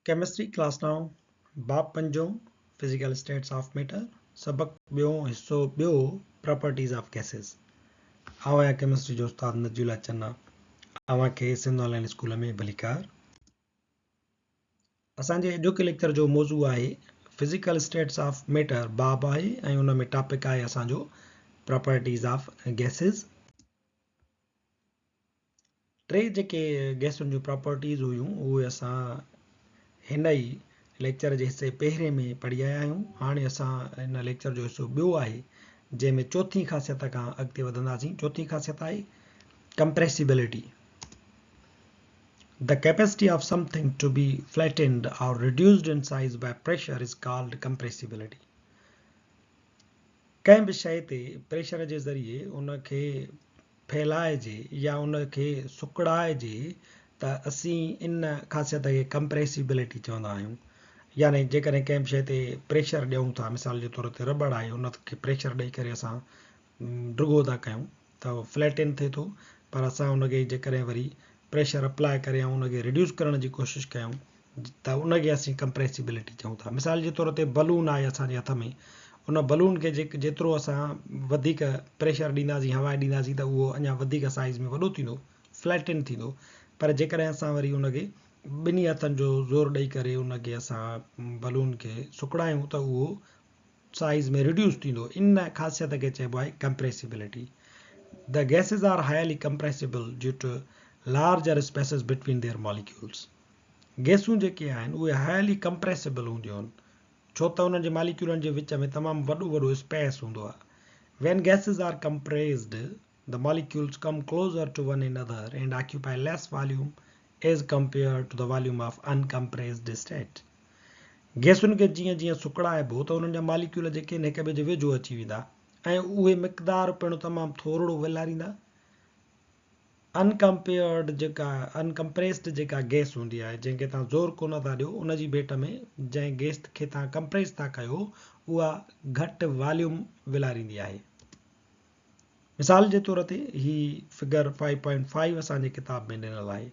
Chemistry class now. Bab Panjo, physical states of matter. Sabak Bio, hisso Bio, properties of gases. आवाया chemistry जो उस्ताद नजीउल्लाह चन्ना आवा के Sindh online school में भलीकार असांजे अॼोके के लेक्चर जो मौजू आहे फिजिकल स्टेट्स ऑफ मैटर बाब आहे ऐं उन में टॉपिक आहे असांजो प्रॉपर्टीज ऑफ गैसेस टे जेके गैसुनि जूं प्रॉपर्टीज हुयूं उहे असां हिन ई लेक्चर जे हिसे पहिरें में पढ़ी आया आहियूं हाणे असां हिन लेक्चर जो हिसो ॿियो आहे जंहिंमें चौथी ख़ासियत खां अॻिते वधंदासीं चौथी ख़ासियत आहे compressibility The capacity of something to be flattened or reduced in size by pressure is called compressibility. कंहिं बि शइ ते प्रेशर जे ज़रिए उनखे फैलाइजे या उनखे सुकड़ाइजे त असीं इन ख़ासियत खे कंप्रेसिबिलिटी चवंदा आहियूं यानी जेकॾहिं कंहिं बि शइ ते प्रेशर ॾियूं था मिसाल जे तौर ते रबड़ आहे उनखे प्रेशर ॾेई करे असां ड्रुगो था कयूं त फ्लैटन थिए थो पर असां उनखे जेकॾहिं वरी प्रेशर अप्लाई करे ऐं उनखे रिड्यूस करण जी कोशिशि कयूं त उनखे असीं कंप्रेसिबिलिटी चऊं था मिसाल जे तौर ते बलून आहे असांजे हथ में उन बलून खे जेतिरो असां वधीक प्रेशर ॾींदासीं हवा ॾींदासीं त उहो अञा वधीक साइज़ में वॾो थींदो फ्लैटन थींदो पर जेकॾहिं असां वरी उनखे ॿिन्ही हथनि जो ज़ोर ॾेई करे उनखे असां बलून खे सुकड़ायूं त उहो साइज़ में रिड्यूस थींदो इन ख़ासियत खे चइबो आहे compressibility The gases are highly compressible due to larger spaces between their molecules. गैसूं जेके आहिनि उहे हाईली कंप्रेसिबल हूंदियूं आहिनि छो त उन्हनि जे मालिक्यूलनि जे विच में तमामु वॾो स्पेस हूंदो आहे When gases are compressed, the molecules come closer to one another and occupy less volume as compared to the volume of uncompressed state. गैसुनि खे जीअं जीअं सुकड़ाइबो त उन्हनि जा मालिक्यूल जेके आहिनि हिक ॿिए जे वेझो अची वेंदा ऐं उहे मिक़दार पिणु तमामु थोरो विलारींदा अनकम्प्रेस्ड जेका गैस हूंदी आहे जंहिंखे तव्हां ज़ोर कोन था ॾियो उन जी भेट में जंहिं गैस खे तव्हां कंप्रेस था कयो उहा घटि वॉल्यूम विलारींदी आहे मिसाल जे तौर ते ही फिगर 5.5 असांजे किताब में ॾिनल आहे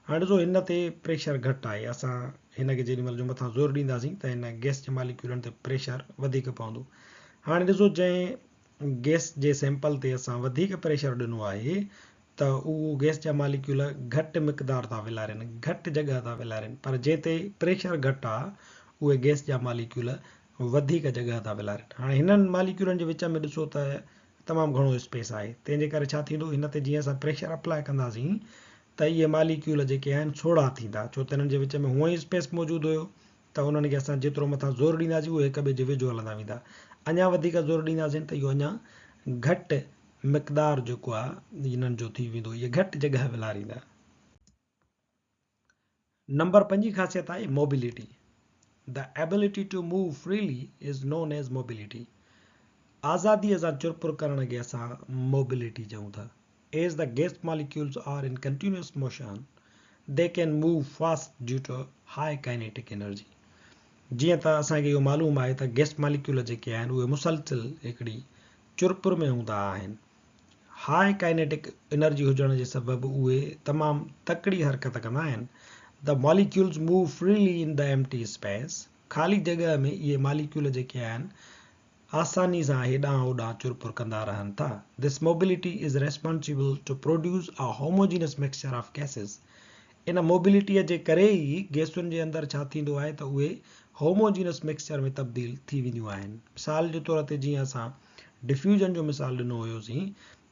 हाणे ॾिसो हिन ते प्रेशर घटि आहे असां हिन खे जेॾीमहिल जो मथां ज़ोर ॾींदासीं त हिन गैस जे मालिक्यूलनि ते प्रेशर वधीक पवंदो हाणे ॾिसो जंहिं गैस जे सैंपल ते असां वधीक प्रेशर ॾिनो आहे त उहो गैस जा मालिक्यूल घटि मिक़दार था विलारनि घटि जॻह था विलारनि पर जंहिं ते प्रेशर घटि आहे उहे गैस जा मालिक्यूल वधीक जॻह था विलारनि हाणे हिननि मालिक्यूलनि जे विच में ॾिसो त तमामु घणो स्पेस आहे तंहिंजे करे छा थींदो हिन ते जीअं असां प्रेशर अप्लाई कंदासीं त इहे मालिक्यूल जेके आहिनि छोड़ा थींदा छो त हिननि जे विच में हूअं ई स्पेस मौजूदु हुयो त उन्हनि खे असां जेतिरो मथां ज़ोर ॾींदासीं उहे हिक ॿिए जे वेझो हलंदा वेंदा अञा वधीक ज़ोर ॾींदासीं त इहो अञा घटि मिक़दार जेको आहे हिननि जो थी वेंदो इहे घटि जॻह विलारींदा नंबर 5 ख़ासियत आहे mobility the ability to move freely is known as mobility आज़ादीअ सां चुरपुर करण खे असां मोबिलिटी चऊं था as the gas molecules are in continuous motion they can move fast due to high kinetic energy जीअं त असांखे इहो मालूम आहे त गैस मालिक्यूल जेके आहिनि उहे मुसलसिल हिकिड़ी चुरपुर में हूंदा आहिनि हाई काइनेटिक एनर्जी हुजण जे सबबु उहे तमामु तकड़ी हरकत कंदा आहिनि the molecules move freely in the empty space ख़ाली जॻह में इहे मालिक्यूल जेके आहिनि आसानी सां हेॾां होॾां चुरपुर कंदा रहनि था this mobility is responsible to produce a homogeneous mixture of gases in मोबिलिटीअ जे करे ई गैसुनि जे अंदरि छा थींदो आहे त उहे होमोजीनियस मिक्सचर में तब्दील थी वेंदियूं आहिनि मिसाल जे तौर ते जीअं असां डिफ्यूजन जो मिसाल ॾिनो हुयोसीं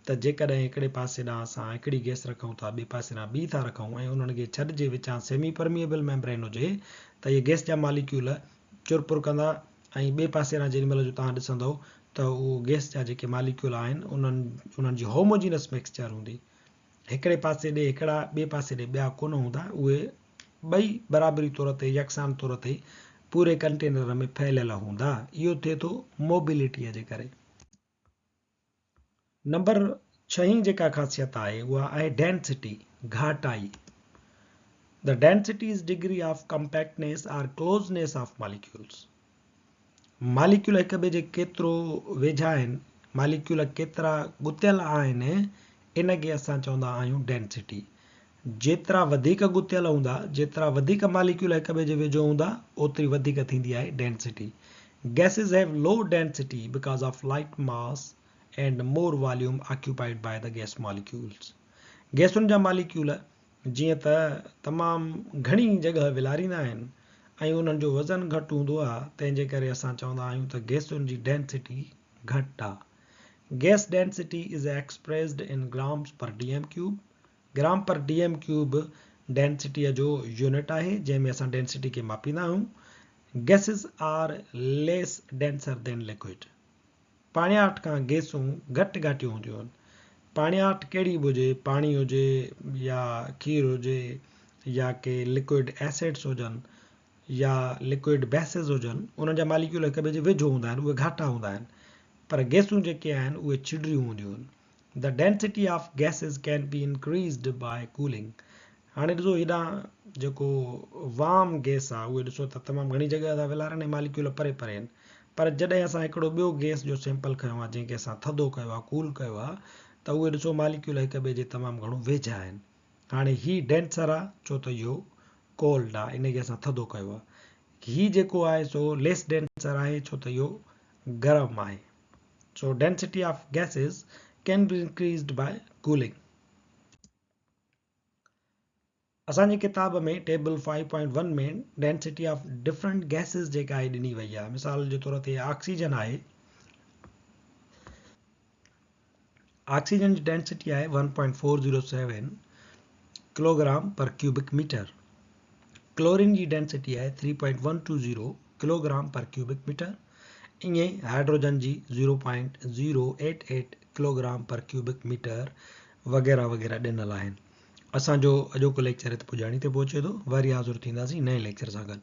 त जेकॾहिं हिकिड़े पासे ॾांहुं असां हिकिड़ी गैस रखूं था ॿिए पासे ॾांहुं ॿी था रखूं ऐं उन्हनि खे छॾ जे विचां सेमी परमिएबल मेम्ब्रेन हुजे त इहे गैस जा मालिक्यूल चुरपुर कंदा ऐं ॿिए पासे ॾांहुं जेॾीमहिल जो तव्हां ॾिसंदव त उहो गैस जा जेके मालिक्यूल आहिनि उन्हनि जी होमोजीनियस मिक्सचर हूंदी हिकिड़े पासे ॾे हिकिड़ा ॿिए पासे ॾे ॿिया कोन हूंदा उहे ॿई बराबरी तौर ते यकसान तौर ते पूरे कंटेनर में फैलियल हूंदा इहो थिए थो मोबिलिटीअ जे करे नंबर 6 जेका ख़ासियत आहे उहा आहे डेंसिटी घाटाई the density is degree of compactness or closeness of molecules molecule हिक ॿिए जे केतिरो वेझा आहिनि मालिक्यूल केतिरा ॻुतियल आहिनि इन खे असां चवंदा आहियूं डेंसिटी जेतिरा वधीक गुथियल हूंदा, जेतिरा वधीक मालिक्यूल हिक ॿिए जे वेझो हूंदा, ओतिरी वधीक थींदी आहे density. Gases have low density because of light mass and more volume occupied by the gas molecules. गैसुनि जा मालिक्यूल जीअं त तमामु घणी जॻह विलारींदा आहिनि ऐं उन्हनि जो वज़न घटि हूंदो आहे, तंहिंजे करे असां चवंदा आहियूं त गैसुनि जी डेंसिटी घटि आहे. Gas density is expressed in grams per dm cube. Gram पर dm क्यूब डेंसिटीअ जो यूनिट आहे जंहिंमें असां डेंसिटी खे मापींदा आहियूं. Gases are less denser than liquid. पाणियाठ खां गैसूं घटि घाटियूं हूंदियूं आहिनि. पाणियाठ कहिड़ी बि हुजे, पाणी हुजे या खीर हुजे या के लिक्विड एसिड्स हुजनि या लिक्विड बेसिस हुजनि, उन्हनि जा मालिक्यूल हिक ॿिए जे वेझो हूंदा आहिनि, उहे घाटा हूंदा आहिनि. पर गैसूं जेके आहिनि उहे छिड़ियूं हूंदियूं आहिनि. The density of gases can be increased by cooling. हाणे ॾिसो हेॾां जेको वार्म गैस आहे उहे ॾिसो त तमामु घणी जॻह था विलारनि, मालिक्यूल परे परे आहिनि. पर जॾहिं असां हिकिड़ो ॿियो गैस जो सैंपल खयो आहे जंहिंखे असां थधो कयो आहे, कूल कयो आहे, त उहे ॾिसो मालिक्यूल हिक ॿिए जे तमामु घणो वेझा आहिनि. हाणे ही डेंसर आहे छो त इहो कोल्ड आहे, इनखे असां थधो कयो आहे. ही जेको आहे सो लेस डेंसर आहे छो त इहो गरम आहे. So density of gases can be increased by cooling. असांजी किताब में टेबल 5.1 में डेंसिटी ऑफ डिफरेंट गैसेस जेका आहे ॾिनी वई आहे. मिसाल जे तौर ते ऑक्सीजन आहे. ऑक्सीजन जी डेंसिटी आहे 1.407 किलोग्राम पर क्यूबिक मीटर. क्लोरीन जी डेंसिटी आहे 3.120 किलोग्राम पर क्यूबिक मीटर. ईअं हाइड्रोजन जी 0.088 किलोग्राम पर क्यूबिक मीटर वग़ैरह वग़ैरह ॾिनल आहिनि. असांजो अॼोको लेक्चर हिते पुॼाणी ते पहुचे थो. वरी हाज़ुर थींदासीं नए लेक्चर सां गॾु.